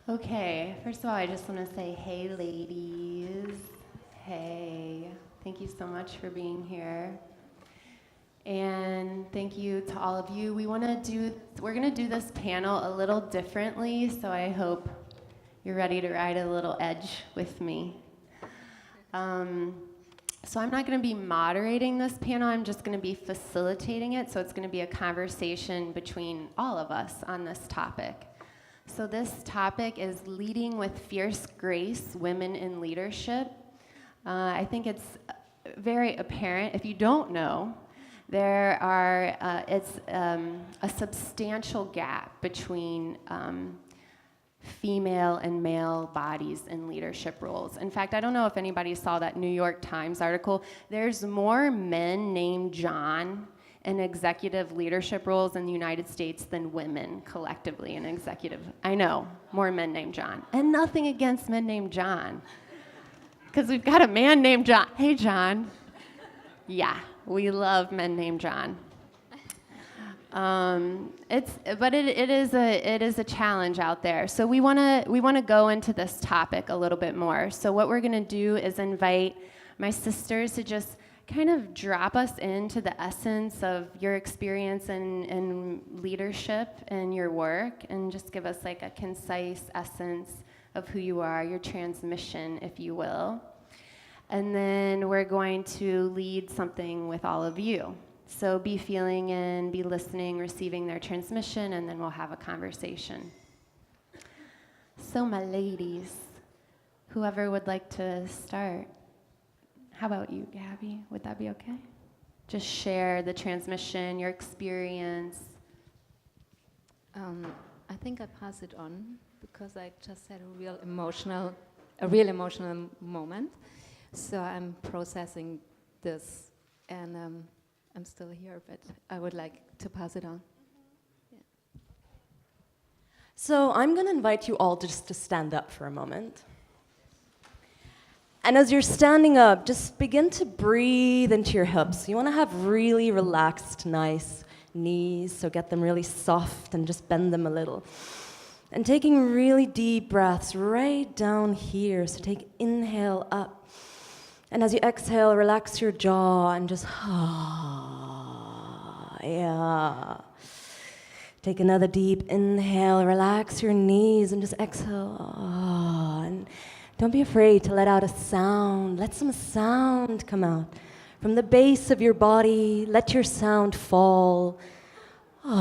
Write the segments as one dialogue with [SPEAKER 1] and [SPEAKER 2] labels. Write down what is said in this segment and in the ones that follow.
[SPEAKER 1] Okay, first of all, I just want to say, hey, ladies. Hey, thank you so much for being here. And thank you to all of you. We're gonna do this panel a little differently, so I hope you're ready to ride a little edge with me. So I'm not gonna be moderating this panel, I'm just gonna be facilitating it, so it's gonna be a conversation between all of us on this topic. So this topic is leading with fierce grace, women in leadership. I think it's very apparent, if you don't know, it's a substantial gap between female and male bodies in leadership roles. In fact, I don't know if anybody saw that New York Times article. There's more men named John in executive leadership roles in the United States than women collectively in executive. I know, more men named John. And nothing against men named John, because we've got a man named John. Hey, John. Yeah, we love men named John. It is a challenge out there. So we wanna go into this topic a little bit more. So what we're gonna do is invite my sisters to just kind of drop us into the essence of your experience in leadership and your work, and just give us like a concise essence of who you are, your transmission, if you will. And then we're going to lead something with all of you. So be feeling in, be listening, receiving their transmission, and then we'll have a conversation. So my ladies, whoever would like to start. How about you, Gaby? Would that be okay? Just share the transmission, your experience.
[SPEAKER 2] I think I pass it on because I just had a real emotional moment. So I'm processing this, and I'm still here, but I would like to pass it on. Yeah.
[SPEAKER 3] So I'm going to invite you all just to stand up for a moment. And as you're standing up, just begin to breathe into your hips. You want to have really relaxed, nice knees, so get them really soft and just bend them a little. And taking really deep breaths right down here. So take inhale up. And as you exhale, relax your jaw and just, yeah. Take another deep inhale, relax your knees and just exhale. And don't be afraid to let out a sound. Let some sound come out. From the base of your body, let your sound fall. And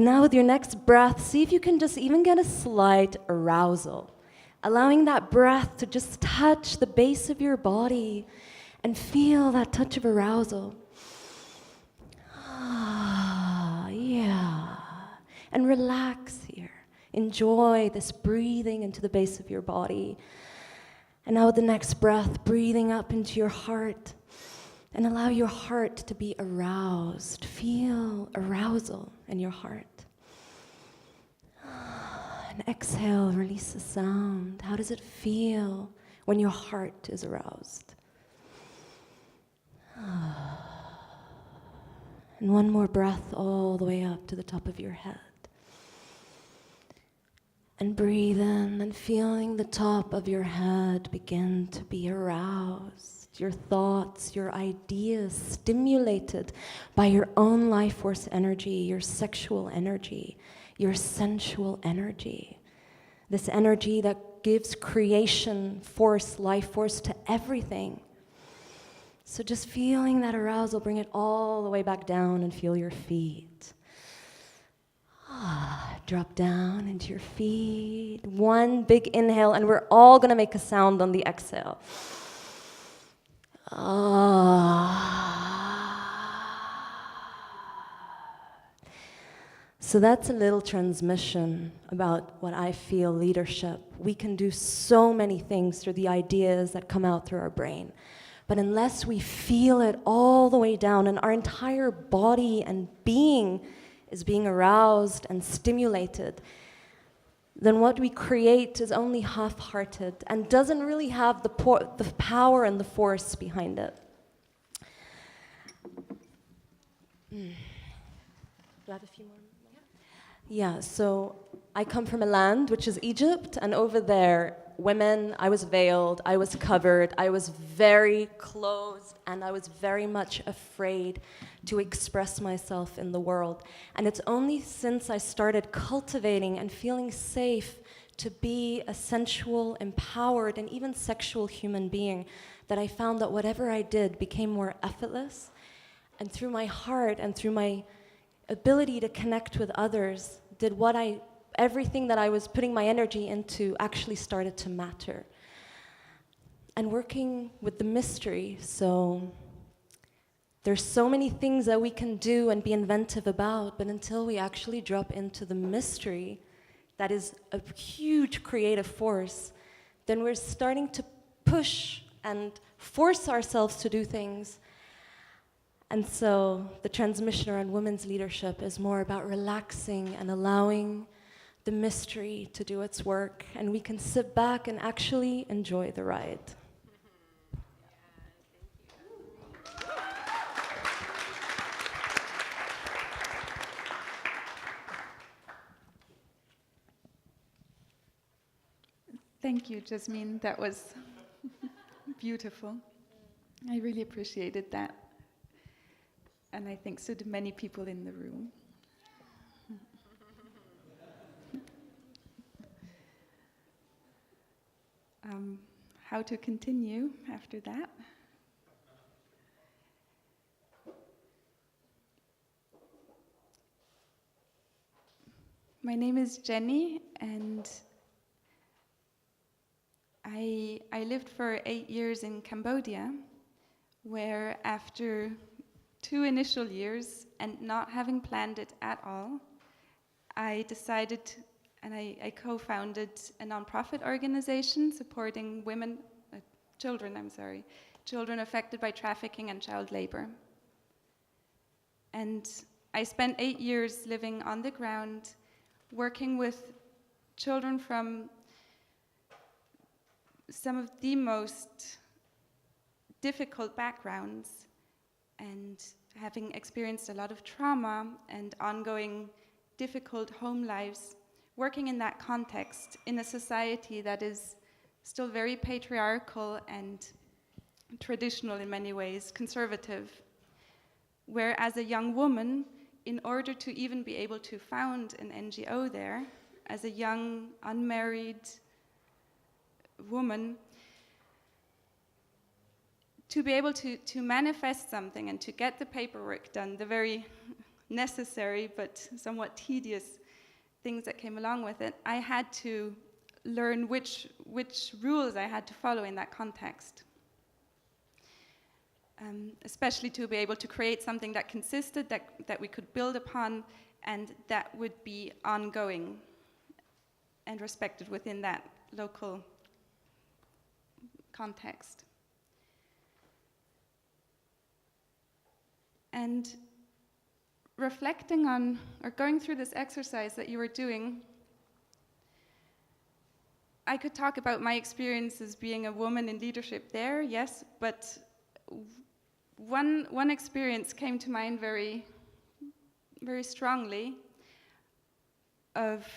[SPEAKER 3] now with your next breath, see if you can just even get a slight arousal. Allowing that breath to just touch the base of your body and feel that touch of arousal. Yeah. And relax here. Enjoy this breathing into the base of your body. And now with the next breath, breathing up into your heart. And allow your heart to be aroused. Feel arousal in your heart. And exhale, release the sound. How does it feel when your heart is aroused? And one more breath all the way up to the top of your head. And breathe in and feeling the top of your head begin to be aroused. Your thoughts, your ideas stimulated by your own life force energy, your sexual energy, your sensual energy. This energy that gives creation force, life force to everything. So just feeling that arousal, bring it all the way back down and feel your feet. Drop down into your feet. One big inhale, and we're all gonna make a sound on the exhale. So that's a little transmission about what I feel leadership. We can do so many things through the ideas that come out through our brain. But unless we feel it all the way down and our entire body and being is being aroused and stimulated, then what we create is only half-hearted and doesn't really have the power and the force behind it. Do I have a few more? Yeah, so I come from a land which is Egypt, and over there, women, I was veiled, I was covered, I was very closed, and I was very much afraid to express myself in the world. And it's only since I started cultivating and feeling safe to be a sensual, empowered, and even sexual human being that I found that whatever I did became more effortless. And through my heart and through my ability to connect with others, everything that I was putting my energy into actually started to matter. And working with the mystery, so there's so many things that we can do and be inventive about, but until we actually drop into the mystery, that is a huge creative force, then we're starting to push and force ourselves to do things. And so the transmission around women's leadership is more about relaxing and allowing the mystery to do its work, and we can sit back and actually enjoy the ride.
[SPEAKER 4] Thank you, Jasmeen. That was beautiful. I really appreciated that. And I think so did many people in the room. How to continue after that? My name is Jenny, and I lived for 8 years in Cambodia, where after 2 initial years and not having planned it at all, I decided, and I co-founded a nonprofit organization supporting children affected by trafficking and child labor. And I spent 8 years living on the ground, working with children from some of the most difficult backgrounds, and having experienced a lot of trauma and ongoing difficult home lives, working in that context in a society that is still very patriarchal and traditional in many ways, conservative, where as a young woman, in order to even be able to found an NGO there, as a young, unmarried woman, to be able to manifest something and to get the paperwork done, the very necessary but somewhat tedious things that came along with it, I had to learn which rules I had to follow in that context. Especially to be able to create something that consisted, that we could build upon, and that would be ongoing and respected within that local context. And reflecting on, or going through this exercise that you were doing, I could talk about my experiences being a woman in leadership there, yes, but one experience came to mind very, very strongly, of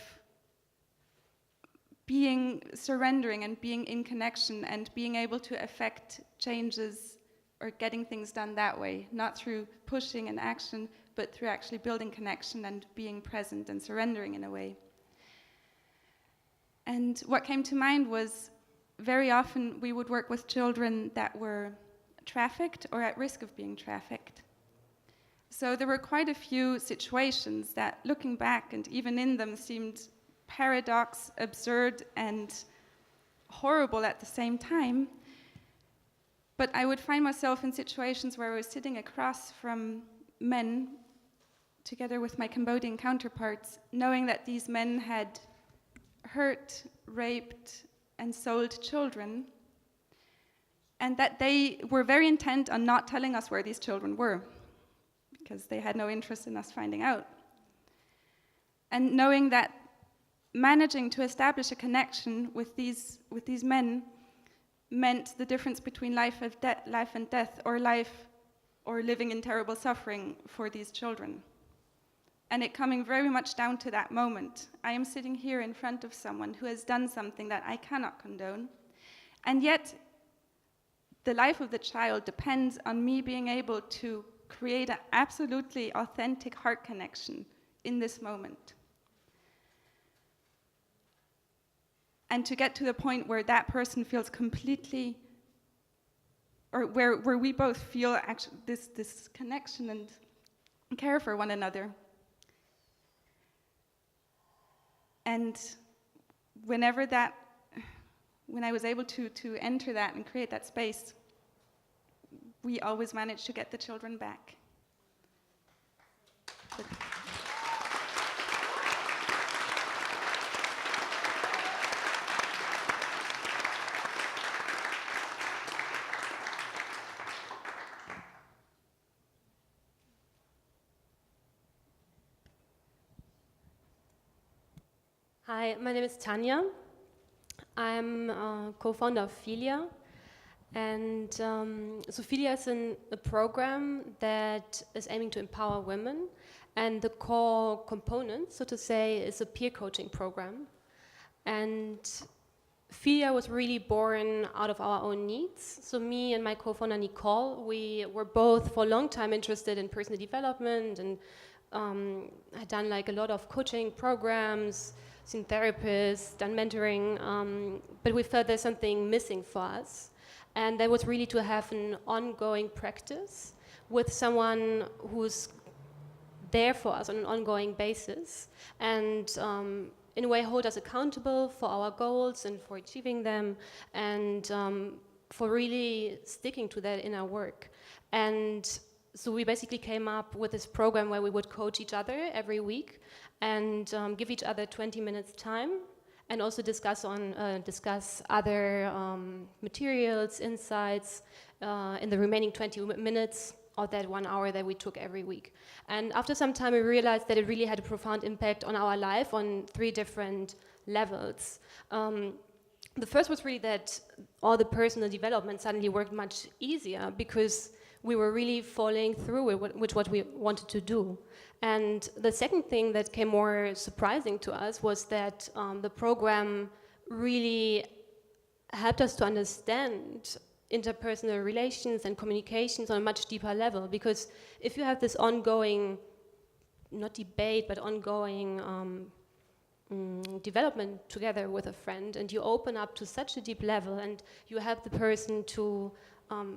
[SPEAKER 4] surrendering and being in connection and being able to affect changes or getting things done that way, not through pushing and action, but through actually building connection and being present and surrendering in a way. And what came to mind was, very often we would work with children that were trafficked or at risk of being trafficked. So there were quite a few situations that, looking back and even in them, seemed paradox, absurd, and horrible at the same time. But I would find myself in situations where I was sitting across from men, together with my Cambodian counterparts, knowing that these men had hurt, raped, and sold children, and that they were very intent on not telling us where these children were, because they had no interest in us finding out. And knowing that managing to establish a connection with these men meant the difference between life and death, or life or living in terrible suffering for these children. and it coming very much down to that moment. I am sitting here in front of someone who has done something that I cannot condone, and yet the life of the child depends on me being able to create an absolutely authentic heart connection in this moment. And to get to the point where that person feels completely, or where we both feel actually this connection and care for one another. And when I was able to enter that and create that space, we always managed to get the children back.
[SPEAKER 5] Hi, my name is Tanja. I'm co-founder of Philia, and so Philia is a program that is aiming to empower women, and the core component, so to say, is a peer coaching program. And Philia was really born out of our own needs. So me and my co-founder Nicole, we were both for a long time interested in personal development and had done like a lot of coaching programs, seen therapists, done mentoring, but we felt there's something missing for us. And that was really to have an ongoing practice with someone who's there for us on an ongoing basis and in a way hold us accountable for our goals and for achieving them and for really sticking to that in our work. And so we basically came up with this program where we would coach each other every week and give each other 20 minutes time and also discuss other materials, insights in the remaining 20 minutes of that 1 hour that we took every week. And after some time we realized that it really had a profound impact on our life on 3 different levels. The first was really that all the personal development suddenly worked much easier because we were really following through with what we wanted to do. And the second thing that came more surprising to us was that the program really helped us to understand interpersonal relations and communications on a much deeper level. Because if you have this ongoing, not debate, but ongoing development together with a friend, and you open up to such a deep level, and you help the person to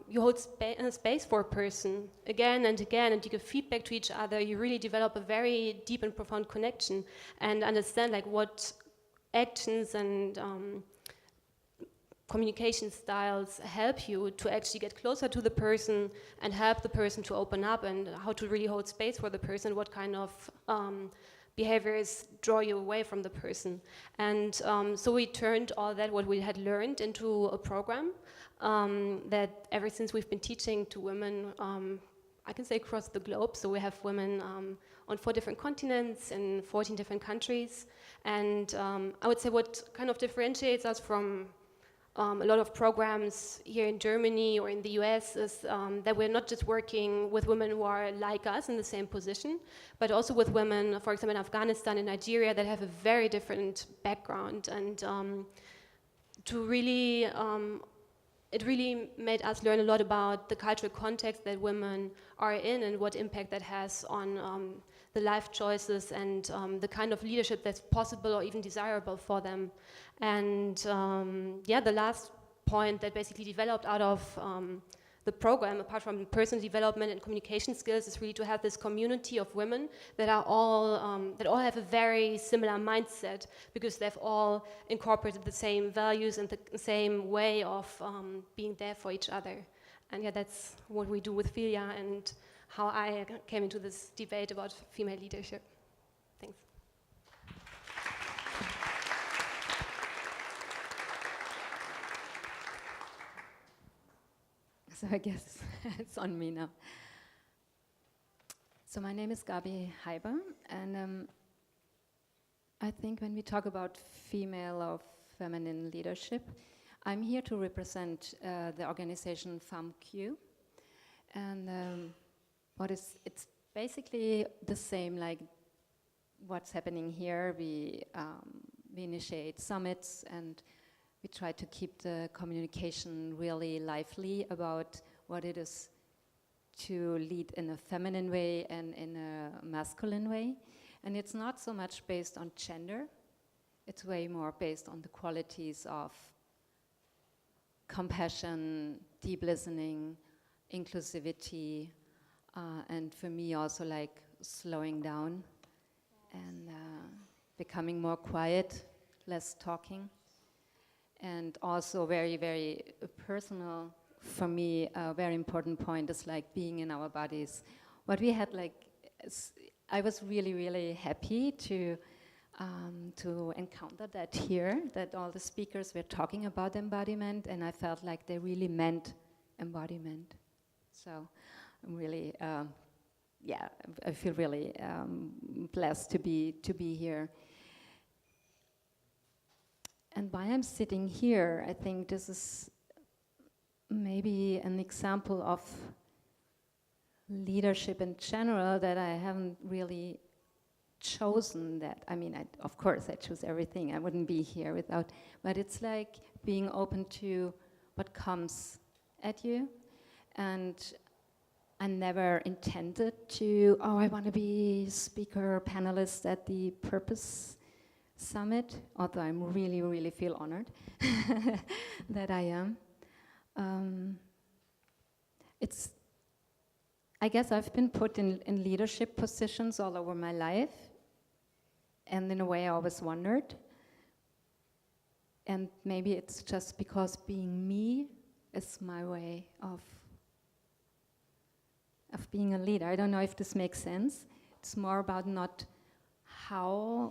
[SPEAKER 5] you hold space for a person again and again, and you give feedback to each other. You really develop a very deep and profound connection and understand like what actions and communication styles help you to actually get closer to the person and help the person to open up, and how to really hold space for the person, what kind of behaviors draw you away from the person. And so we turned all that, what we had learned, into a program that ever since we've been teaching to women, I can say across the globe. So we have women on 4 different continents in 14 different countries. And I would say what kind of differentiates us from a lot of programs here in Germany or in the US is that we're not just working with women who are like us in the same position, but also with women, for example, in Afghanistan and Nigeria, that have a very different background. And to really, it really made us learn a lot about the cultural context that women are in and what impact that has on the life choices and the kind of leadership that's possible or even desirable for them. And yeah, the last point that basically developed out of the program, apart from personal development and communication skills, is really to have this community of women that are all have a very similar mindset, because they've all incorporated the same values and the same way of being there for each other. And yeah, that's what we do with Philia and how I came into this debate about female leadership. Thanks.
[SPEAKER 2] So I guess it's on me now. So my name is Gaby Haiber, and I think when we talk about female or feminine leadership, I'm here to represent the organization FemQ, and it's basically the same like what's happening here. We initiate summits, and we try to keep the communication really lively about what it is to lead in a feminine way and in a masculine way. And it's not so much based on gender, it's way more based on the qualities of compassion, deep listening, inclusivity, and for me also like slowing down and becoming more quiet, less talking. And also very, very personal for me, a very important point is like being in our bodies. What we had like, I was really, really happy to encounter that here, that all the speakers were talking about embodiment, and I felt like they really meant embodiment. So I'm really, I feel really blessed to be here. And why I'm sitting here, I think this is maybe an example of leadership in general that I haven't really chosen that. I mean, of course I choose everything. I wouldn't be here without, but it's like being open to what comes at you. And I never intended to, I want to be speaker or panelist at the Purpose Summit, although I really, really feel honored that I am. I guess I've been put in leadership positions all over my life, and in a way I always wondered. And maybe it's just because being me is my way of being a leader. I don't know if this makes sense. It's more about not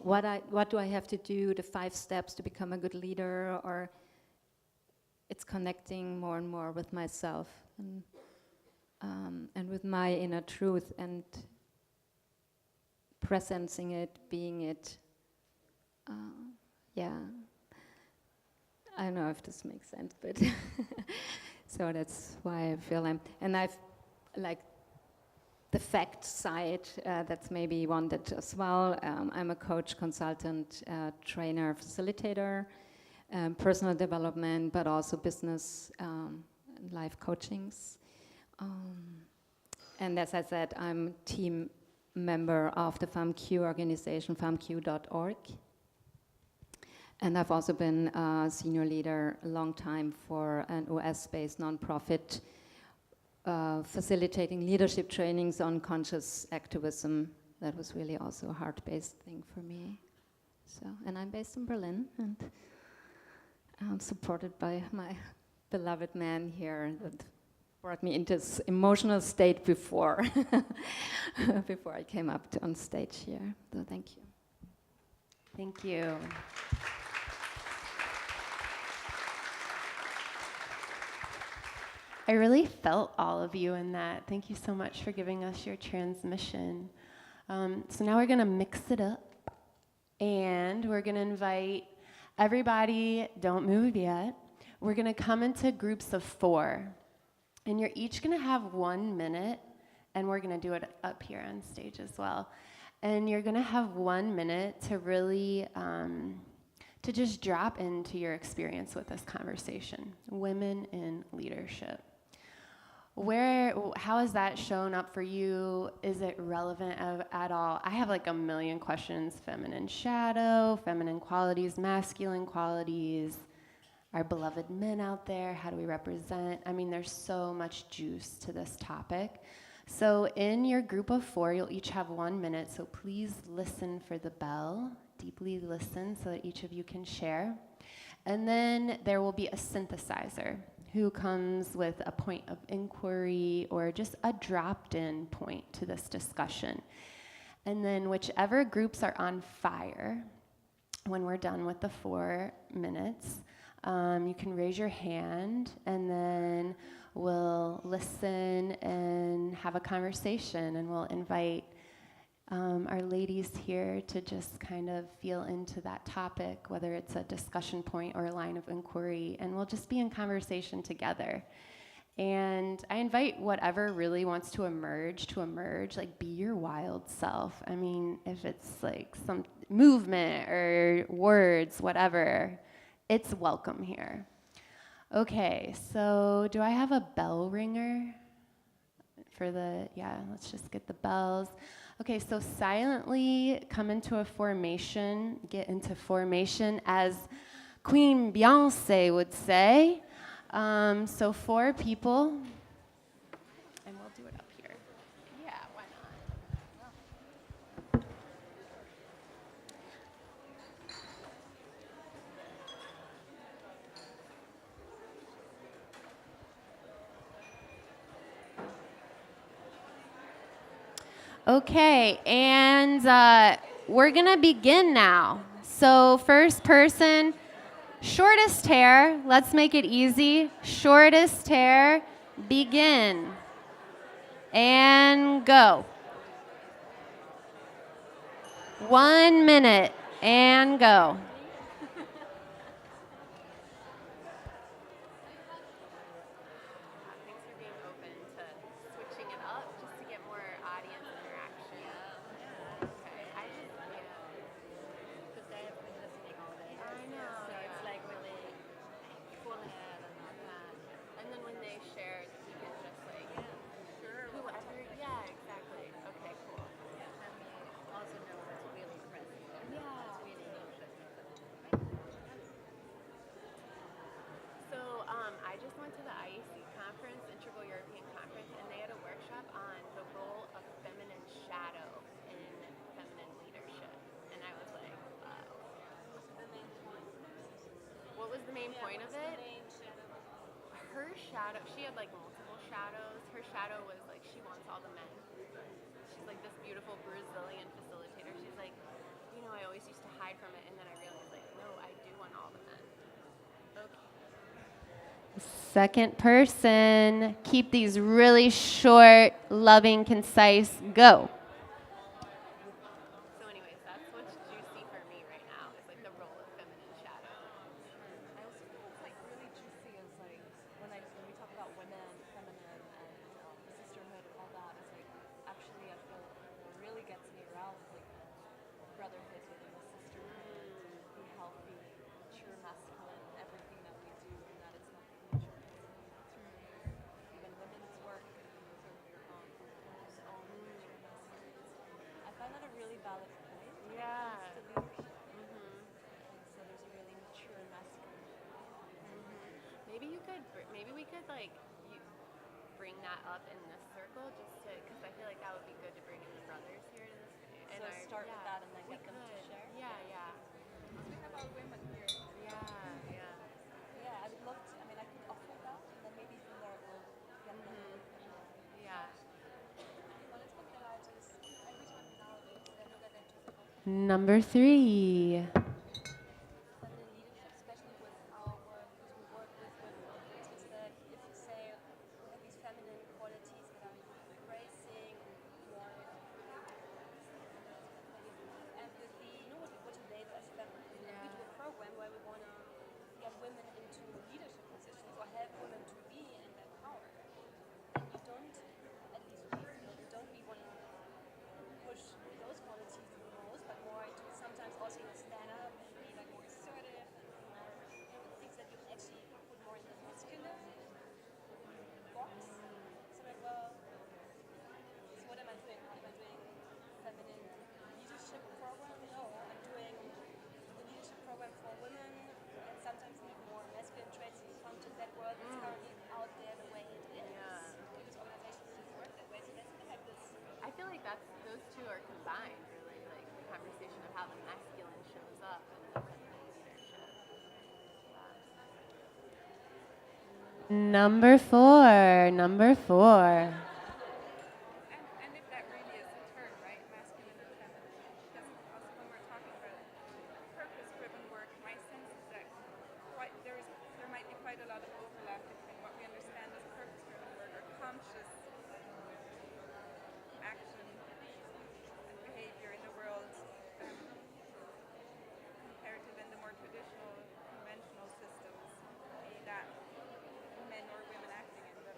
[SPEAKER 2] what do I have to do, the 5 steps to become a good leader, or it's connecting more and more with myself and with my inner truth and presencing it, being it. I don't know if this makes sense, but so that's why I feel I've like the fact side, that's maybe one that as well. I'm a coach, consultant, trainer, facilitator, personal development, but also business and life coachings. And as I said, I'm team member of the FemQ organization, femq.org. And I've also been a senior leader a long time for an US-based nonprofit facilitating leadership trainings on conscious activism. That was really also a heart-based thing for me. So, and I'm based in Berlin, and I'm supported by my beloved man here that brought me into this emotional state before before I came up on stage here. So thank you.
[SPEAKER 1] Thank you. I really felt all of you in that. Thank you so much for giving us your transmission. So now we're going to mix it up, and we're going to invite everybody, don't move yet. We're going to come into groups of 4, and you're each going to have 1 minute, and we're going to do it up here on stage as well. And you're going to have 1 minute to really to just drop into your experience with this conversation, women in leadership. How has that shown up for you? Is it relevant at all? I have like a million questions. Feminine shadow, feminine qualities, masculine qualities, our beloved men out there, how do we represent? I mean, there's so much juice to this topic. So in your group of 4, you'll each have 1 minute, so please listen for the bell, deeply listen so that each of you can share. And then there will be a synthesizer who comes with a point of inquiry or just a dropped-in point to this discussion. And then whichever groups are on fire, when we're done with the 4 minutes, you can raise your hand, and then we'll listen and have a conversation, and we'll invite our ladies here to just kind of feel into that topic, whether it's a discussion point or a line of inquiry, and we'll just be in conversation together. And I invite whatever really wants to emerge, like be your wild self. I mean, if it's like some movement or words, whatever, it's welcome here. Okay, so do I have a bell ringer for let's just get the bells. Okay, so silently come into a formation, get into formation as Queen Beyonce would say. So 4 people, and we'll do it up here. Yeah, why not? Okay, and we're gonna begin now. So first person, shortest hair, let's make it easy. Shortest hair, begin. And go. 1 minute, and go. Thanks for being open to switching it up just to get more audience interaction. Okay, because they have been listening all day. I know. So it's like really full ahead and all that. And then when they share, you can just like whoever. Yeah, exactly. Okay, cool. Yeah. And we also know what's really present. Yeah. It's really interesting. So I just went to the IEC conference, Integral European Conference, and they had a workshop on the role of feminine shadow in feminine leadership. And I was like, wow. What was the main point of it? Her shadow, she had like multiple shadows. Her shadow was like she wants all the men. She's like this beautiful Brazilian facilitator. She's like, I always used to hide from it, and then I realized like, no, I do want all the men. Okay. Second person, keep these really short, loving, concise, go. So anyways, that's what's juicy for me right now, is like the role of feminine shadow.
[SPEAKER 3] I also think it's like really juicy is like when we talk about women, feminine, and sisterhood and all that. It's like actually I feel what really gets me around is like brotherhood within the sisterhood, be healthy, mature masculine, everything that we do, and that it's not the nature. Even women's work and sort of your own mature masculine. I find that a really valid point.
[SPEAKER 1] Yeah.
[SPEAKER 3] When it comes to leadership. And so there's a really mature masculine.
[SPEAKER 1] Maybe we could like bring that up in this circle, just to, because I feel like that would be good to bring in the brothers here to this. And
[SPEAKER 3] So start with that and then get them to share?
[SPEAKER 1] Yeah.
[SPEAKER 4] We have our women here.
[SPEAKER 1] Yeah.
[SPEAKER 3] Yeah, I would love to. I mean, I could offer that, and then maybe from there it will get them.
[SPEAKER 1] Yeah.
[SPEAKER 3] Well, it's what I just every time nowadays I look at it just
[SPEAKER 1] Number 3.
[SPEAKER 3] feminine leadership, especially with our work, because we work with women, is that if you say we have these feminine qualities that I'm embracing and more empathy, what you label as feminine. And we do a program where we want to get women into leadership positions or help women to be in that power. And you don't, at least we don't we want to push those qualities the most, but more to sometimes also stand up and be like more assertive and more things that you can actually put more in the masculine box. So like, well, so what am I doing? Am I doing feminine leadership program? No, I'm doing a leadership program for women and sometimes need more masculine traits to come to that world that's currently out there the way it is. Because organizations just work that way. So that's kind of like this.
[SPEAKER 1] I feel like those two are combined, really, like the conversation of how the masculine shows up in the feminine leadership. Number 4.
[SPEAKER 4] And if that really is the term, right? Masculine and feminine. Because also when we're talking about purpose-driven work, my sense is that there might be quite a lot of overlap between what we understand as purpose-driven work or conscious action and behavior in the world compared to then the more traditional, conventional systems, be that men or women acting in them.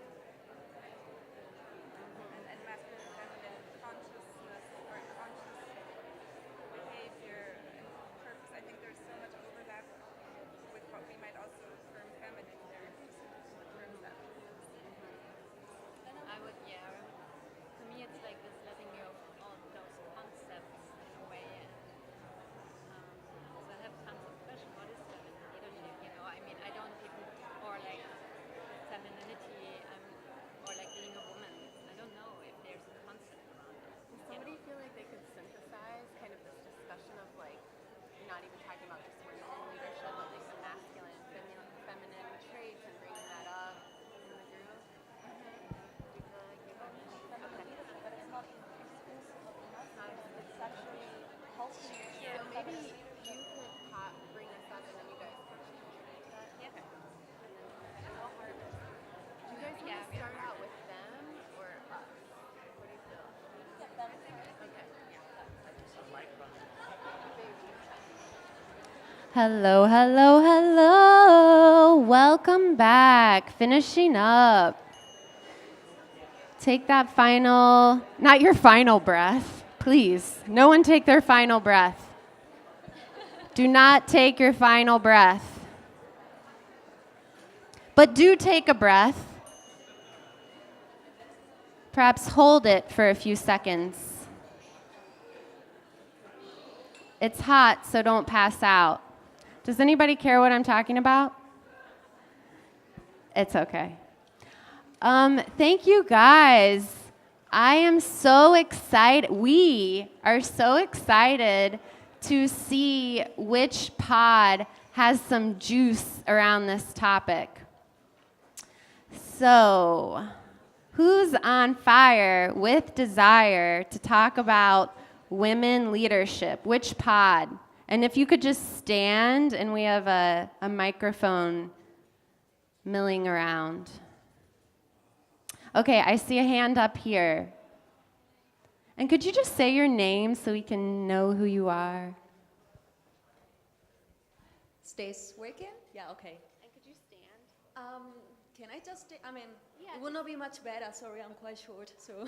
[SPEAKER 1] Hello, hello, hello. Welcome back. Finishing up. Take that final, not your final breath, please. No one take their final breath. Do not take your final breath. But do take a breath. Perhaps hold it for a few seconds. It's hot, so don't pass out. Does anybody care what I'm talking about? It's okay. Thank you guys. I am so excited. We are so excited to see which pod has some juice around this topic. So, who's on fire with desire to talk about women leadership? Which pod? And if you could just stand, and we have a microphone milling around. Okay, I see a hand up here. And could you just say your name so we can know who you are?
[SPEAKER 6] Stays working? Yeah, okay.
[SPEAKER 1] And could you stand?
[SPEAKER 6] Can I just, it will not be much better, sorry, I'm quite short. So,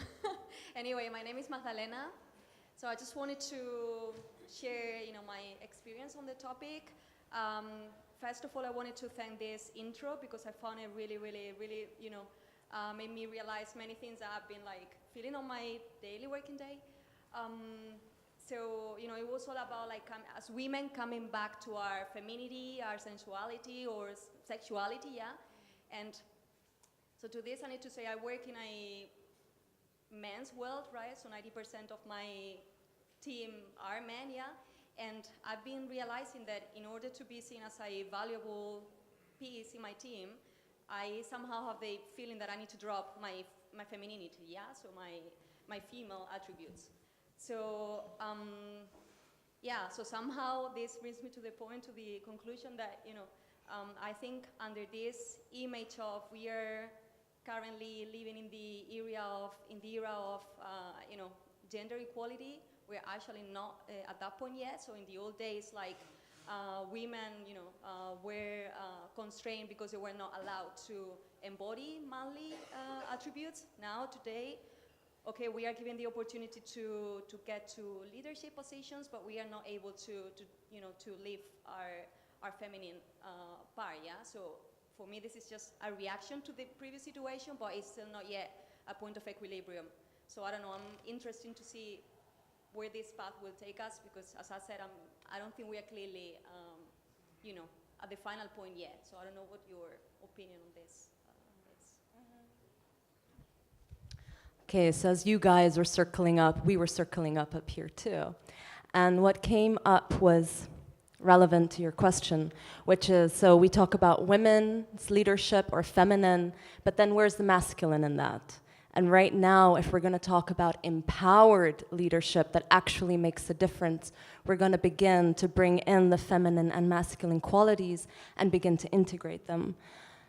[SPEAKER 6] anyway, my name is Magdalena. So I just wanted to share, my experience on the topic. First of all, I wanted to thank this intro because I found it really, really, really, made me realize many things that I've been feeling on my daily working day. So, it was all about as women coming back to our femininity, our sensuality or sexuality, yeah. And so to this, I need to say I work in a men's world, right? So 90% of my team are men, yeah. And I've been realizing that in order to be seen as a valuable piece in my team, I somehow have the feeling that I need to drop my femininity, yeah. So my female attributes. So so somehow this brings me to the conclusion that I think under this image of we are currently living in the era of gender equality, we're actually not at that point yet. So in the old days, women were constrained because they were not allowed to embody manly attributes. Now today, okay, we are given the opportunity to get to leadership positions, but we are not able to live our feminine part, yeah? So for me, this is just a reaction to the previous situation, but it's still not yet a point of equilibrium. So I don't know, I'm interested to see where this path will take us, because as I said, I don't think we are clearly, at the final point yet. So I don't know what your opinion on this is.
[SPEAKER 3] Okay, so as you guys were circling up, we were circling up here too. And what came up was relevant to your question, which is, so we talk about women's leadership or feminine, but then where's the masculine in that? And right now, if we're going to talk about empowered leadership that actually makes a difference, we're going to begin to bring in the feminine and masculine qualities and begin to integrate them.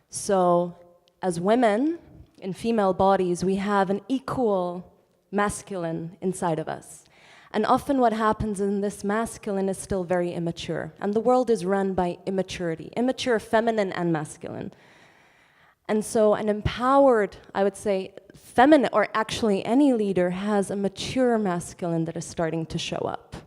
[SPEAKER 3] So as women in female bodies, we have an equal masculine inside of us. And often what happens in this masculine is still very immature. And the world is run by immaturity, immature feminine and masculine. And so an empowered, I would say, feminine, or actually any leader, has a mature masculine that is starting to show up.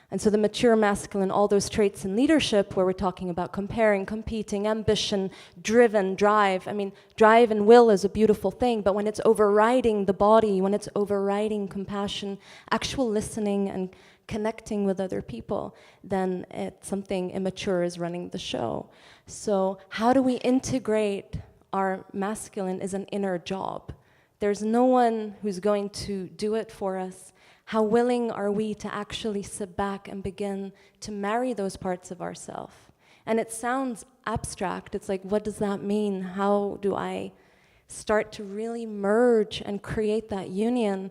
[SPEAKER 3] And so the mature masculine, all those traits in leadership where we're talking about comparing, competing, ambition, driven, drive. I mean, drive and will is a beautiful thing, but when it's overriding the body, when it's overriding compassion, actual listening and connecting with other people, then it's something immature is running the show. So how do we integrate our masculine is an inner job. There's no one who's going to do it for us. How willing are we to actually sit back and begin to marry those parts of ourselves? And it sounds abstract. It's like, what does that mean? How do I start to really merge and create that union?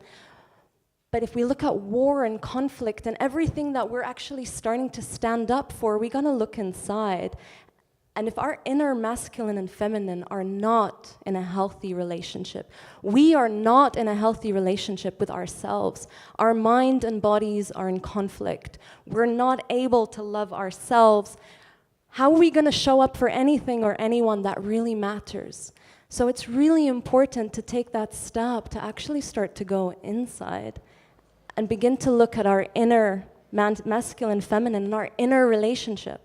[SPEAKER 3] But if we look at war and conflict and everything that we're actually starting to stand up for, we're gonna look inside. And if our inner masculine and feminine are not in a healthy relationship, we are not in a healthy relationship with ourselves. Our mind and bodies are in conflict. We're not able to love ourselves. How are we going to show up for anything or anyone that really matters? So it's really important to take that step to actually start to go inside and begin to look at our inner masculine, feminine, and our inner relationship.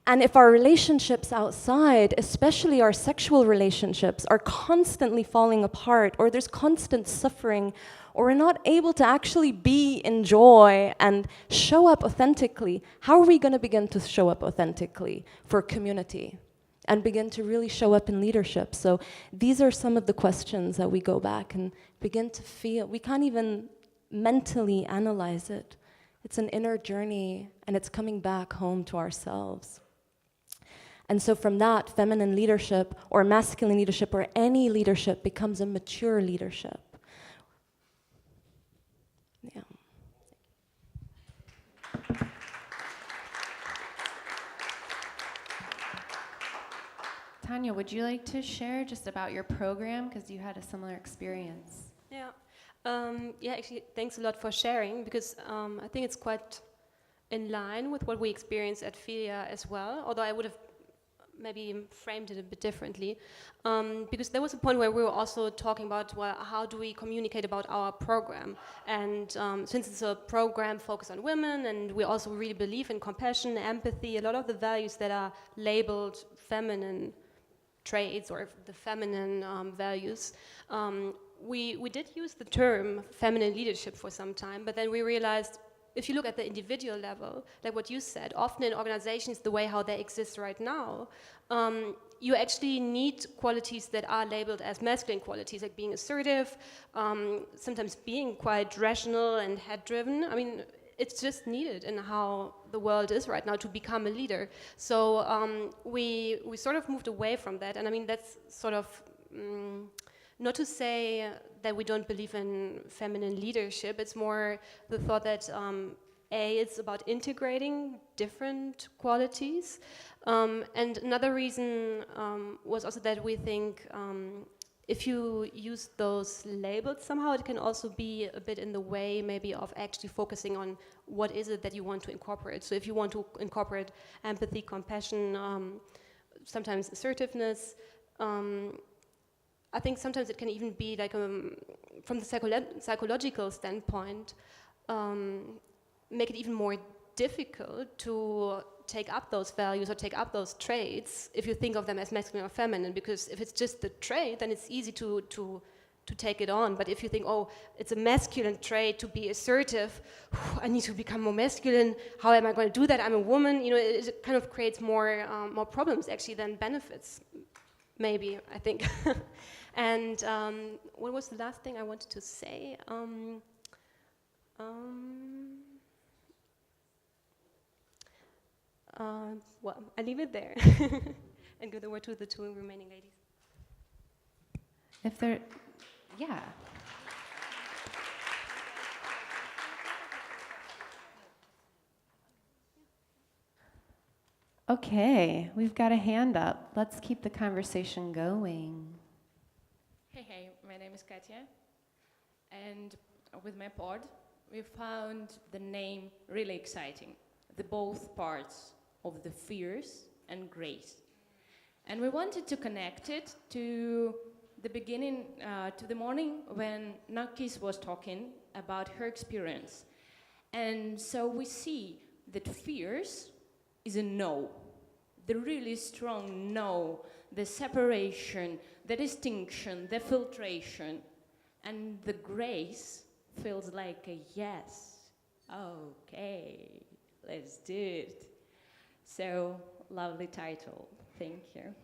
[SPEAKER 3] And if our relationships outside, especially our sexual relationships, are constantly falling apart, or there's constant suffering, or we're not able to actually be in joy and show up authentically, how are we going to begin to show up authentically for community and begin to really show up in leadership? So these are some of the questions that we go back and begin to feel. We can't even mentally analyze it. It's an inner journey, and it's coming back home to ourselves. And so from that, feminine leadership or masculine leadership or any leadership becomes a mature leadership. Yeah.
[SPEAKER 1] Tanja, would you like to share just about your program, because you had a similar experience?
[SPEAKER 5] Yeah. Actually, thanks a lot for sharing, because I think it's quite in line with what we experience at Filia as well, although I would have maybe framed it a bit differently, because there was a point where we were also talking about, well, how do we communicate about our program? And since it's a program focused on women, and we also really believe in compassion, empathy, a lot of the values that are labeled feminine traits or the feminine values, we did use the term feminine leadership for some time, but then we realized if you look at the individual level, like what you said, often in organizations, the way how they exist right now, you actually need qualities that are labeled as masculine qualities, like being assertive, sometimes being quite rational and head-driven. I mean, it's just needed in how the world is right now to become a leader. So we sort of moved away from that, and I mean, that's sort of not to say that we don't believe in feminine leadership. It's more the thought that it's about integrating different qualities. And another reason was also that we think if you use those labels somehow, it can also be a bit in the way maybe of actually focusing on what is it that you want to incorporate. So if you want to incorporate empathy, compassion, sometimes assertiveness, I think sometimes it can even be like from the psychological standpoint, make it even more difficult to take up those values or take up those traits if you think of them as masculine or feminine, because if it's just the trait, then it's easy to take it on. But if you think, oh, it's a masculine trait to be assertive, I need to become more masculine, how am I going to do that? I'm a woman, you know, it kind of creates more problems actually than benefits, maybe, I think. And what was the last thing I wanted to say? Well, I leave it there and give the word to the two remaining ladies.
[SPEAKER 1] If there, yeah. Okay, we've got a hand up. Let's keep the conversation going.
[SPEAKER 7] Hey, my name is Katja, and with my pod, we found the name really exciting, the both parts of the fears and grace. And we wanted to connect it to the beginning, to the morning when Nakis was talking about her experience. And so we see that fears is a no, the really strong no, the separation, the distinction, the filtration, and the grace feels like a yes. Okay, let's do it. So, lovely title. Thank you.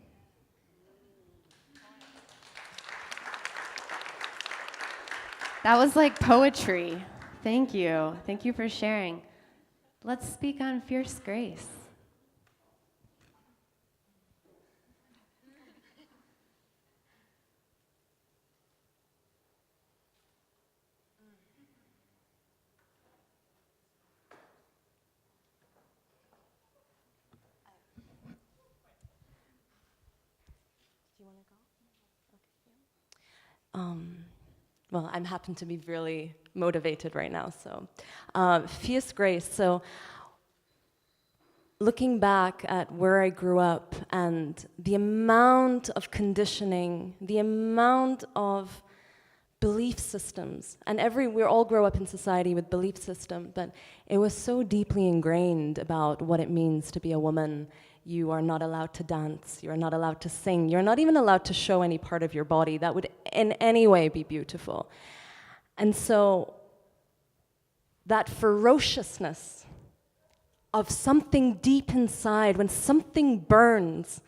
[SPEAKER 1] That was like poetry. Thank you. Thank you for sharing. Let's speak on fierce grace.
[SPEAKER 3] well, I'm happen to be really motivated right now, so. Fierce grace, so looking back at where I grew up and the amount of conditioning, the amount of belief systems, and we all grow up in society with belief system, but it was so deeply ingrained about what it means to be a woman. You are not allowed to dance, you're not allowed to sing, you're not even allowed to show any part of your body that would in any way be beautiful. And so that ferociousness of something deep inside, when something burns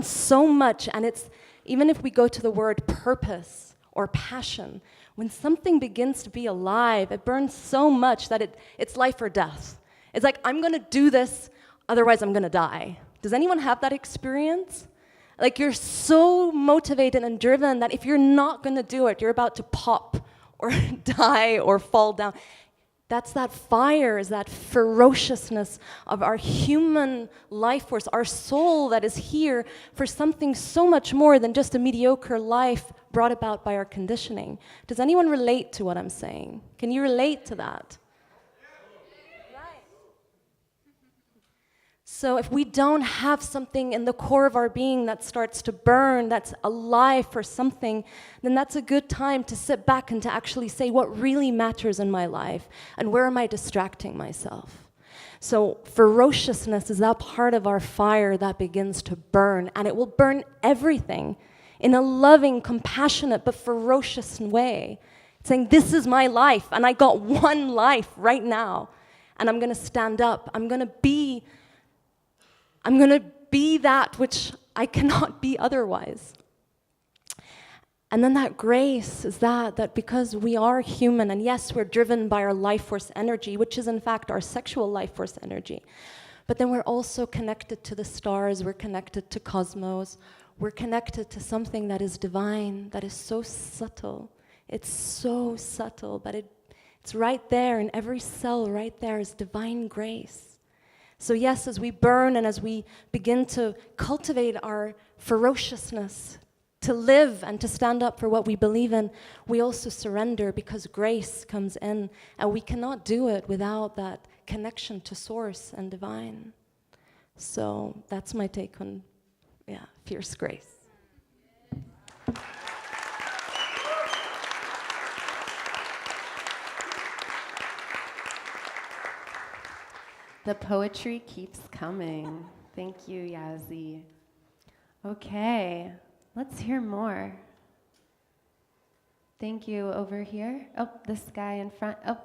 [SPEAKER 3] so much, and it's, even if we go to the word purpose or passion, when something begins to be alive, it burns so much that it's life or death. It's like, I'm gonna do this, otherwise I'm gonna die. Does anyone have that experience? Like, you're so motivated and driven that if you're not gonna do it, you're about to pop or die or fall down. That's that fire, is that ferociousness of our human life force, our soul that is here for something so much more than just a mediocre life brought about by our conditioning. Does anyone relate to what I'm saying? Can you relate to that? So if we don't have something in the core of our being that starts to burn, that's alive for something, then that's a good time to sit back and to actually say what really matters in my life and where am I distracting myself. So ferociousness is that part of our fire that begins to burn, and it will burn everything in a loving, compassionate, but ferocious way. Saying, this is my life, and I got one life right now, and I'm gonna stand up, I'm gonna be that which I cannot be otherwise. And then that grace is that because we are human, and yes, we're driven by our life force energy, which is in fact our sexual life force energy, but then we're also connected to the stars, we're connected to cosmos, we're connected to something that is divine, that is so subtle. It's so subtle, but it's right there in every cell, right there is divine grace. So yes, as we burn and as we begin to cultivate our ferociousness, to live and to stand up for what we believe in, we also surrender because grace comes in, and we cannot do it without that connection to source and divine. So that's my take on, fierce grace.
[SPEAKER 1] The poetry keeps coming. Thank you, Yazzie. Okay, let's hear more. Thank you, over here. Oh, this guy in front. Oh,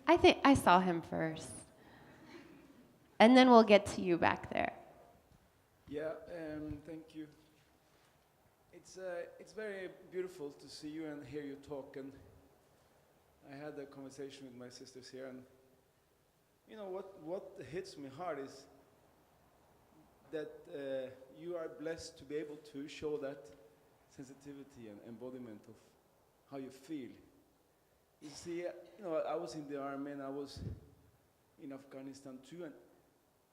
[SPEAKER 1] I think I saw him first. And then we'll get to you back there.
[SPEAKER 8] Yeah, thank you. It's very beautiful to see you and hear you talk. And I had a conversation with my sisters here, and you know what hits me hard is that you are blessed to be able to show that sensitivity and embodiment of how you feel. You see, I was in the army, and I was in Afghanistan too,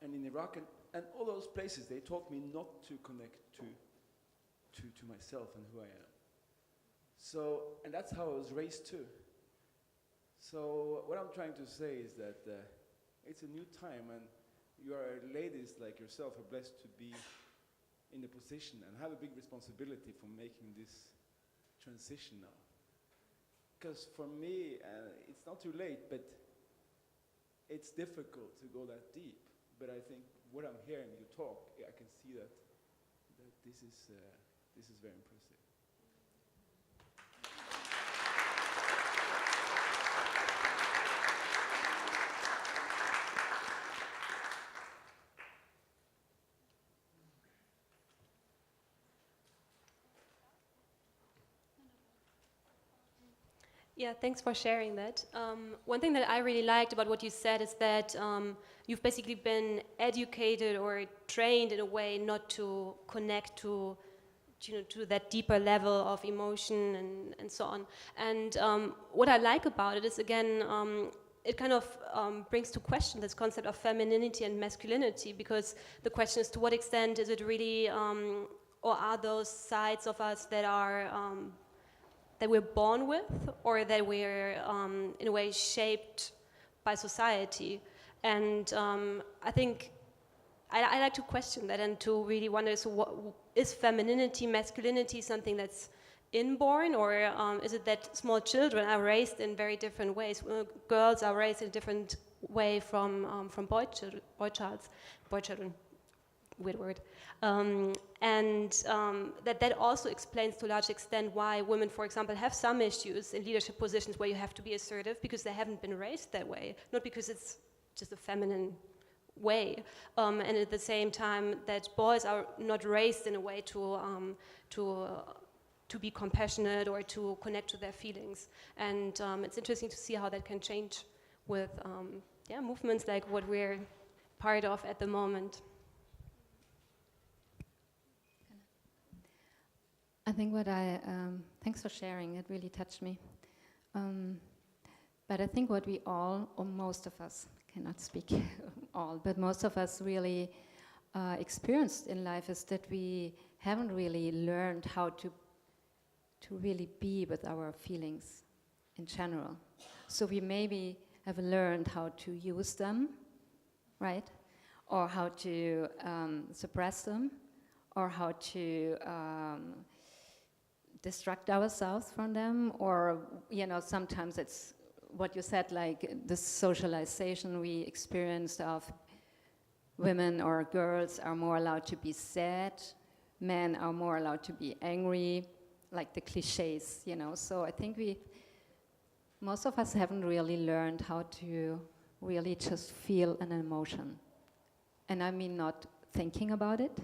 [SPEAKER 8] and in Iraq, and all those places, they taught me not to connect to myself and who I am. So, and that's how I was raised too. So what I'm trying to say is that it's a new time, and you are ladies like yourself are blessed to be in the position and have a big responsibility for making this transition now. Because for me, it's not too late, but it's difficult to go that deep. But I think what I'm hearing you talk, I can see that this is very impressive.
[SPEAKER 5] Yeah, thanks for sharing that. One thing that I really liked about what you said is that you've basically been educated or trained in a way not to connect to that deeper level of emotion and so on. And what I like about it is, again, it kind of brings to question this concept of femininity and masculinity, because the question is, to what extent is it really, or are those sides of us that are that we're born with, or that we're in a way shaped by society. And I think I like to question that and to really wonder, so what, is femininity, masculinity something that's inborn, or is it that small children are raised in very different ways? Girls are raised in a different way from boy children, weird word. That also explains to a large extent why women, for example, have some issues in leadership positions where you have to be assertive, because they haven't been raised that way, not because it's just a feminine way. And at the same time, that boys are not raised in a way to be compassionate or to connect to their feelings. And it's interesting to see how that can change with movements like what we're part of at the moment.
[SPEAKER 2] I think thanks for sharing, it really touched me. But I think what we all, or most of us, cannot speak all, but most of us really experienced in life is that we haven't really learned how to really be with our feelings in general. So we maybe have learned how to use them, right? Or how to suppress them, or how to distract ourselves from them, or, sometimes it's what you said, like the socialization we experienced of women or girls are more allowed to be sad, men are more allowed to be angry, like the cliches, So I think most of us haven't really learned how to really just feel an emotion. And I mean not thinking about it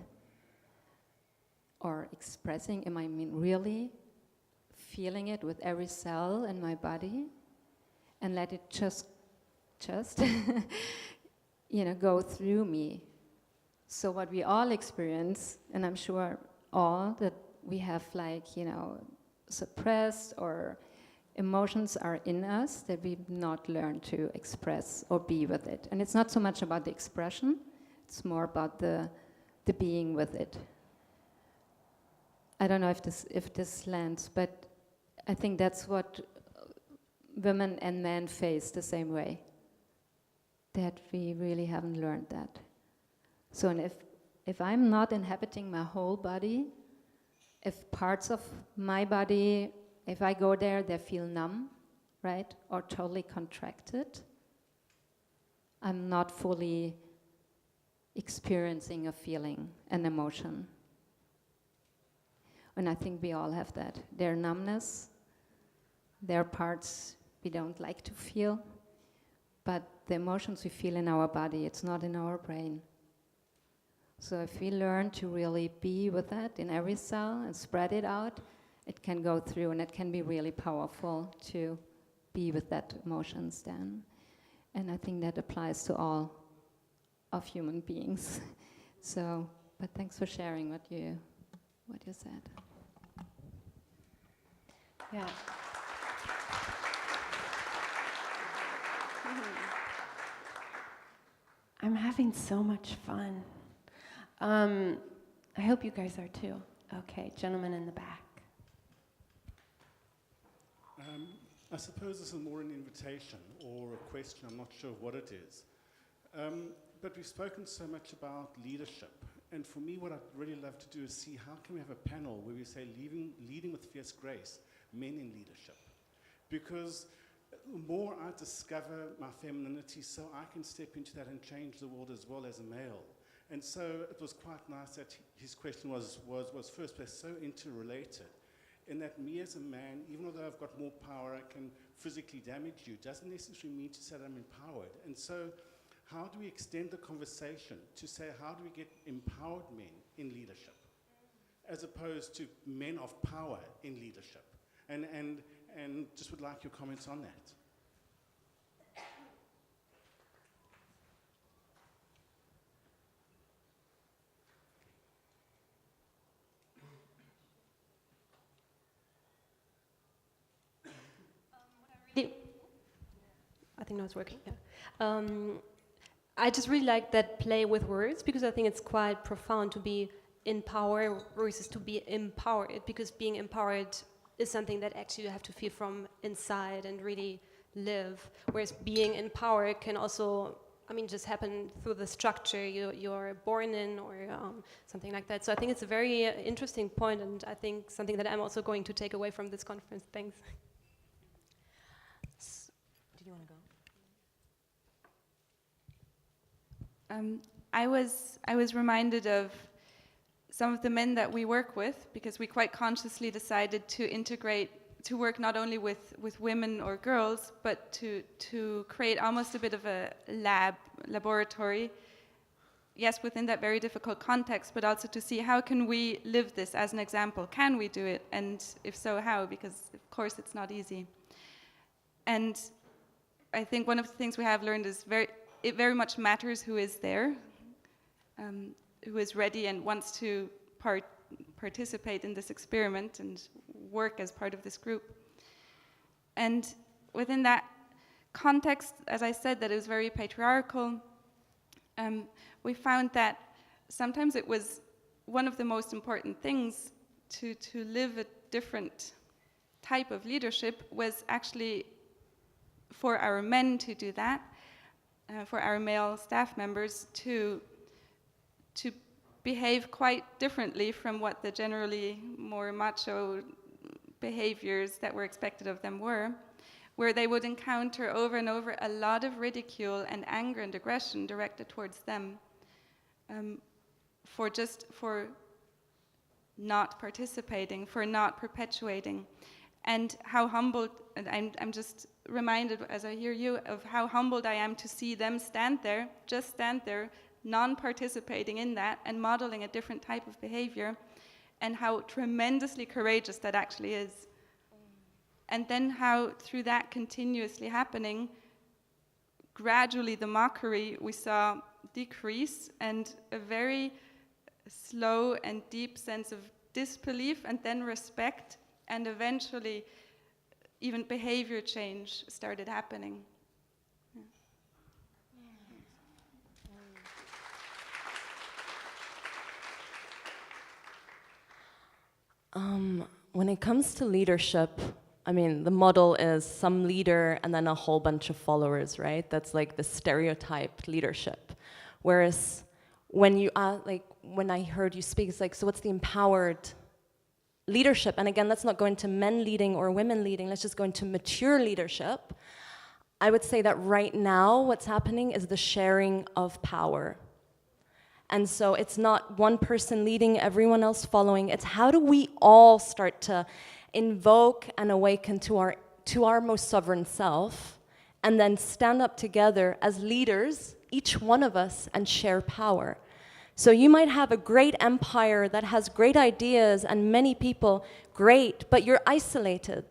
[SPEAKER 2] or expressing, I mean really feeling it with every cell in my body and let it just go through me. So what we all experience, and I'm sure all, that we have suppressed or emotions are in us that we've not learned to express or be with it. And it's not so much about the expression, it's more about the being with it. I don't know if this lands, but I think that's what women and men face the same way, that we really haven't learned that. So and if I'm not inhabiting my whole body, if parts of my body, if I go there, they feel numb, right, or totally contracted, I'm not fully experiencing a feeling, an emotion. And I think we all have that. Their numbness, their parts we don't like to feel, but the emotions we feel in our body, it's not in our brain. So if we learn to really be with that in every cell and spread it out, it can go through, and it can be really powerful to be with that emotions then. And I think that applies to all of human beings. So, but thanks for sharing what you said.
[SPEAKER 1] Yeah. I'm having so much fun. I hope you guys are too. Okay, gentleman in the back.
[SPEAKER 9] I suppose this is more an invitation or a question, I'm not sure what it is. But we've spoken so much about leadership. And for me, what I'd really love to do is see how can we have a panel where we say leading with fierce grace, men in leadership. Because the more I discover my femininity, so I can step into that and change the world as well as a male. And so it was quite nice that his question was first place so interrelated, in that me as a man, even though I've got more power, I can physically damage you, doesn't necessarily mean to say that I'm empowered. And so how do we extend the conversation to say how do we get empowered men in leadership, as opposed to men of power in leadership? And just would like your comments on that.
[SPEAKER 5] I think now it's working, yeah. I just really like that play with words, because I think it's quite profound to be in power versus to be empowered, because being empowered is something that actually you have to feel from inside and really live. Whereas being in power can also, I mean, just happen through the structure you're born in or something like that. So I think it's a very interesting point, and I think something that I'm also going to take away from this conference. Thanks.
[SPEAKER 3] Did you want to go?
[SPEAKER 4] I was reminded of some of the men that we work with, because we quite consciously decided to work not only with women or girls, but to create almost a bit of a laboratory, yes, within that very difficult context, but also to see how can we live this as an example. Can we do it? And if so, how? Because of course it's not easy. And I think one of the things we have learned is it very much matters who is there, who is ready and wants to participate in this experiment and work as part of this group. And within that context, as I said, that it was very patriarchal, we found that sometimes it was one of the most important things to live a different type of leadership was actually for our men to do that, for our male staff members to behave quite differently from what the generally more macho behaviors that were expected of them were, where they would encounter over and over a lot of ridicule and anger and aggression directed towards them for not participating, for not perpetuating. And how humbled, and I'm just reminded as I hear you of how humbled I am to see them stand there, non-participating in that and modeling a different type of behavior, and how tremendously courageous that actually is. And then how through that continuously happening, gradually the mockery we saw decrease, and a very slow and deep sense of disbelief and then respect, and eventually even behavior change started happening.
[SPEAKER 3] When it comes to leadership, I mean, the model is some leader and then a whole bunch of followers, right? That's like the stereotyped leadership. Whereas when when I heard you speak, it's like, so what's the empowered leadership? And again, let's not go into men leading or women leading, let's just go into mature leadership. I would say that right now what's happening is the sharing of power. And so it's not one person leading, everyone else following. It's how do we all start to invoke and awaken to our most sovereign self, and then stand up together as leaders, each one of us, and share power. So you might have a great empire that has great ideas and many people, great, but you're isolated.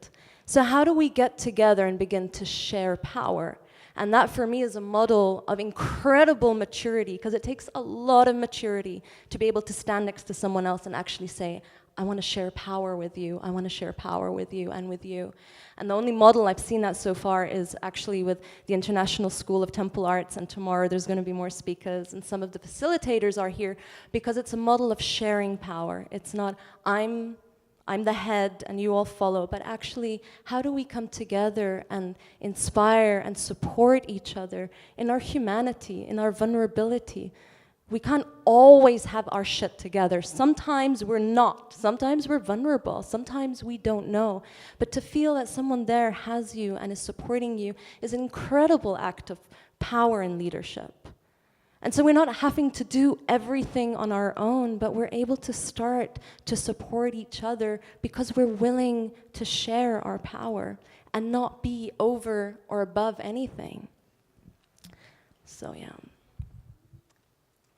[SPEAKER 3] So how do we get together and begin to share power? And that for me is a model of incredible maturity, because it takes a lot of maturity to be able to stand next to someone else and actually say, I want to share power with you, I want to share power with you and with you. And the only model I've seen that so far is actually with the International School of Temple Arts, and tomorrow there's going to be more speakers, and some of the facilitators are here because it's a model of sharing power. It's not, I'm the head and you all follow, but actually, how do we come together and inspire and support each other in our humanity, in our vulnerability? We can't always have our shit together. Sometimes we're not. Sometimes we're vulnerable. Sometimes we don't know. But to feel that someone there has you and is supporting you is an incredible act of power and leadership. And so we're not having to do everything on our own, but we're able to start to support each other because we're willing to share our power and not be over or above anything. So yeah.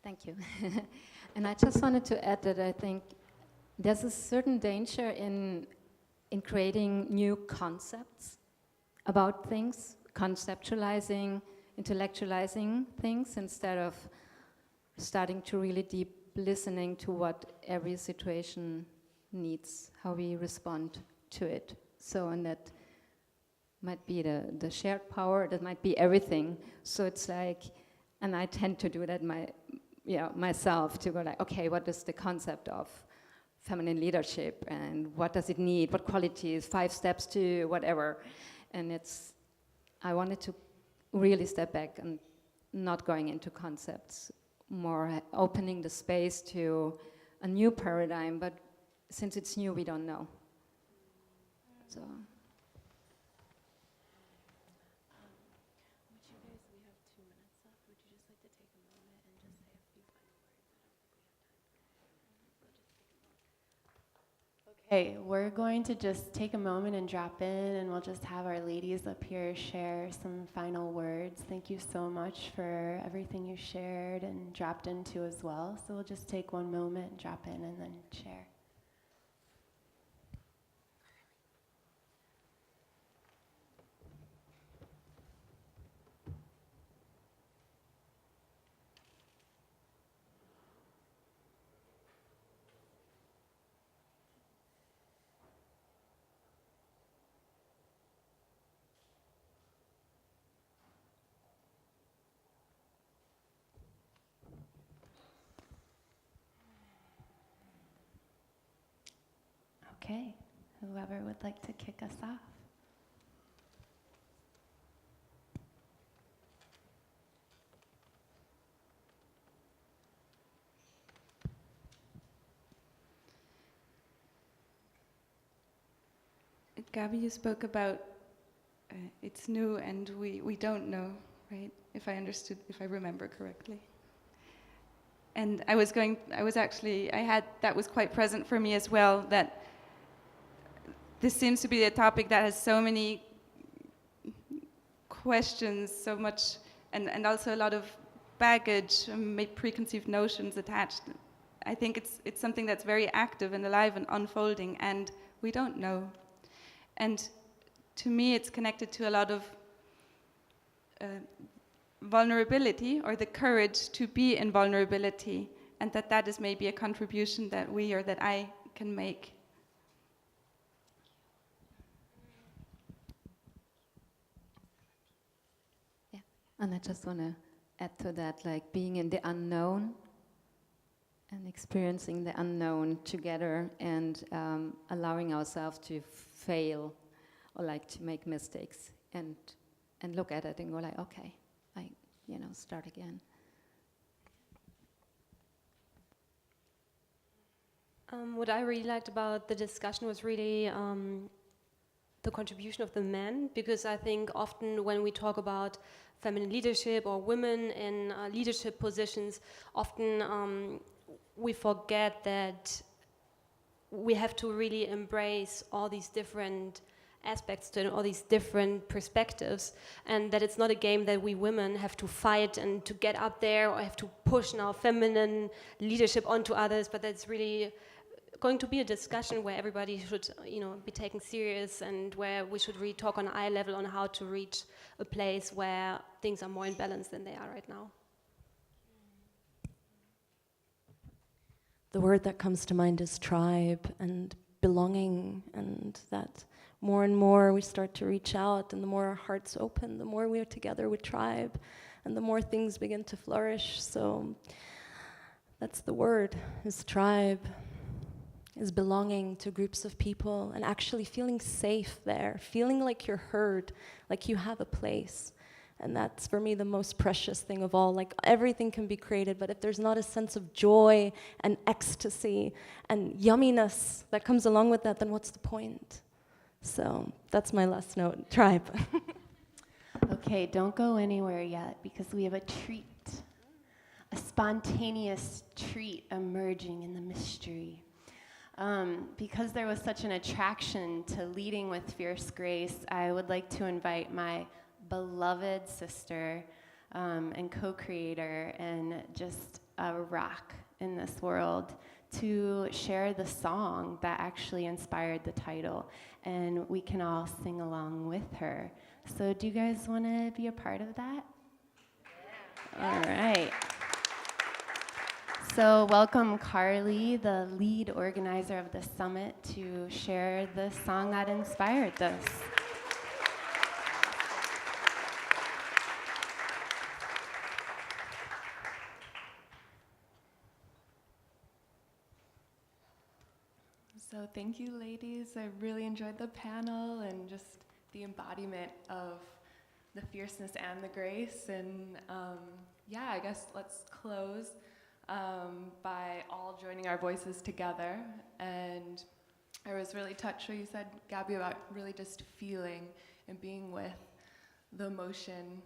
[SPEAKER 2] Thank you. And I just wanted to add that I think there's a certain danger in creating new concepts about things, conceptualizing, intellectualizing things instead of starting to really deep listening to what every situation needs, how we respond to it. So, and that might be the shared power, that might be everything. So it's like, and I tend to do that myself, to go like, okay, what is the concept of feminine leadership and what does it need, what qualities, 5 steps to whatever. And I wanted to really step back and not going into concepts, more opening the space to a new paradigm, but since it's new, we don't know. So.
[SPEAKER 1] Okay, we're going to just take a moment and drop in, and we'll just have our ladies up here share some final words. Thank you so much for everything you shared and dropped into as well. So we'll just take one moment, drop in, and then share. Okay, whoever would like to kick us off.
[SPEAKER 4] Gaby, you spoke about it's new and we don't know, right? If I remember correctly. And that was quite present for me as well, that this seems to be a topic that has so many questions, so much, and also a lot of baggage, preconceived notions attached. I think it's something that's very active and alive and unfolding, and we don't know. And to me, it's connected to a lot of vulnerability, or the courage to be in vulnerability, and that is maybe a contribution that that I can make.
[SPEAKER 2] Yeah, and I just want to add to that, like being in the unknown and experiencing the unknown together, and allowing ourselves to fail or like to make mistakes, and look at it and go like, okay, start again.
[SPEAKER 5] What I really liked about the discussion was really the contribution of the men, because I think often when we talk about feminine leadership or women in leadership positions, often we forget that we have to really embrace all these different aspects to it, all these different perspectives, and that it's not a game that we women have to fight and to get up there or have to push now feminine leadership onto others, but that's really going to be a discussion where everybody should be taken serious, and where we should really talk on eye level on how to reach a place where things are more in balance than they are right now.
[SPEAKER 3] The word that comes to mind is tribe and belonging, and that more and more we start to reach out, and the more our hearts open, the more we are together with tribe, and the more things begin to flourish. So that's the word, is tribe, is belonging to groups of people and actually feeling safe there, feeling like you're heard, like you have a place. And that's, for me, the most precious thing of all. Like, everything can be created, but if there's not a sense of joy and ecstasy and yumminess that comes along with that, then what's the point? So that's my last note, tribe.
[SPEAKER 1] Okay, don't go anywhere yet, because we have a treat, a spontaneous treat emerging in the mystery. Because there was such an attraction to leading with fierce grace, I would like to invite my beloved sister and co-creator and just a rock in this world to share the song that actually inspired the title, and we can all sing along with her. So do you guys want to be a part of that? Yeah. All right. So welcome Carly, the lead organizer of the summit, to share the song that inspired this.
[SPEAKER 10] thank you, ladies. I really enjoyed the panel and just the embodiment of the fierceness and the grace. And yeah, I guess let's close by all joining our voices together. And I was really touched what you said, Gaby, about really just feeling and being with the emotion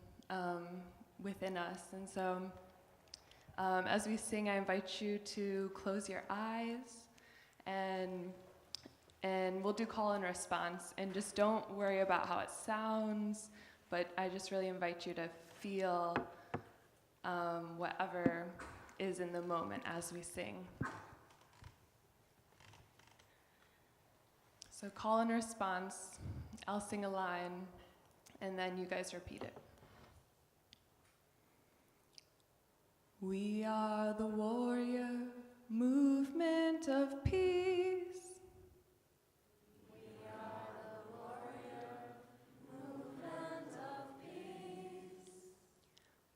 [SPEAKER 10] within us. And so as we sing, I invite you to close your eyes, and we'll do call and response. And just don't worry about how it sounds, but I just really invite you to feel whatever is in the moment as we sing. So call and response, I'll sing a line, and then you guys repeat it. We are the warrior movement of peace.
[SPEAKER 3] We are the warrior movement of peace.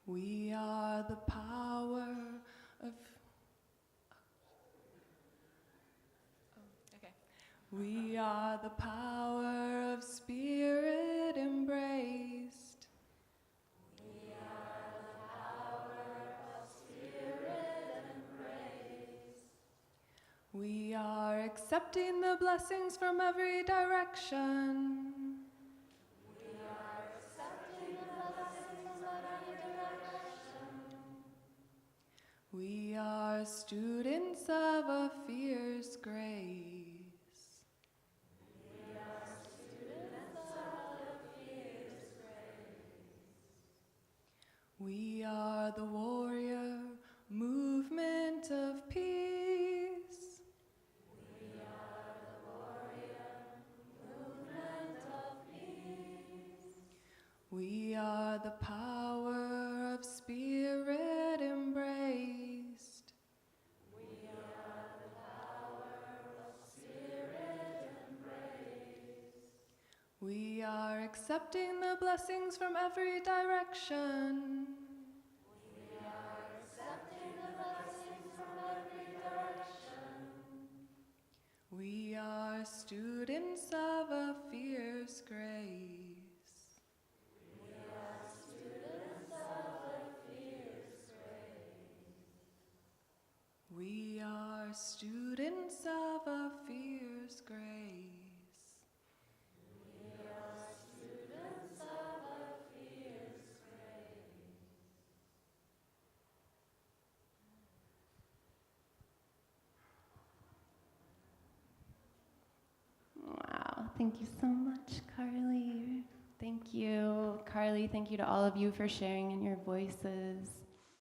[SPEAKER 10] We are the power of... We are the power of spirit embraced.
[SPEAKER 3] We are the power of spirit embraced.
[SPEAKER 10] We are accepting the blessings from every direction.
[SPEAKER 3] We are accepting the blessings of every direction.
[SPEAKER 10] We are students of a fierce grace. We are the warrior movement of peace.
[SPEAKER 3] We are the warrior movement of peace.
[SPEAKER 10] We are the power of spirit embraced.
[SPEAKER 3] We are the power of spirit embraced.
[SPEAKER 10] We are accepting the blessings from every direction.
[SPEAKER 3] We are accepting the blessings from every direction.
[SPEAKER 10] We are students of a fierce grace.
[SPEAKER 3] We are students of a fierce grace.
[SPEAKER 10] We are students of a fierce grace.
[SPEAKER 3] We are students of a fierce grace.
[SPEAKER 1] Wow, thank you so much, Carly. Thank you, Carly. Thank you to all of you for sharing in your voices.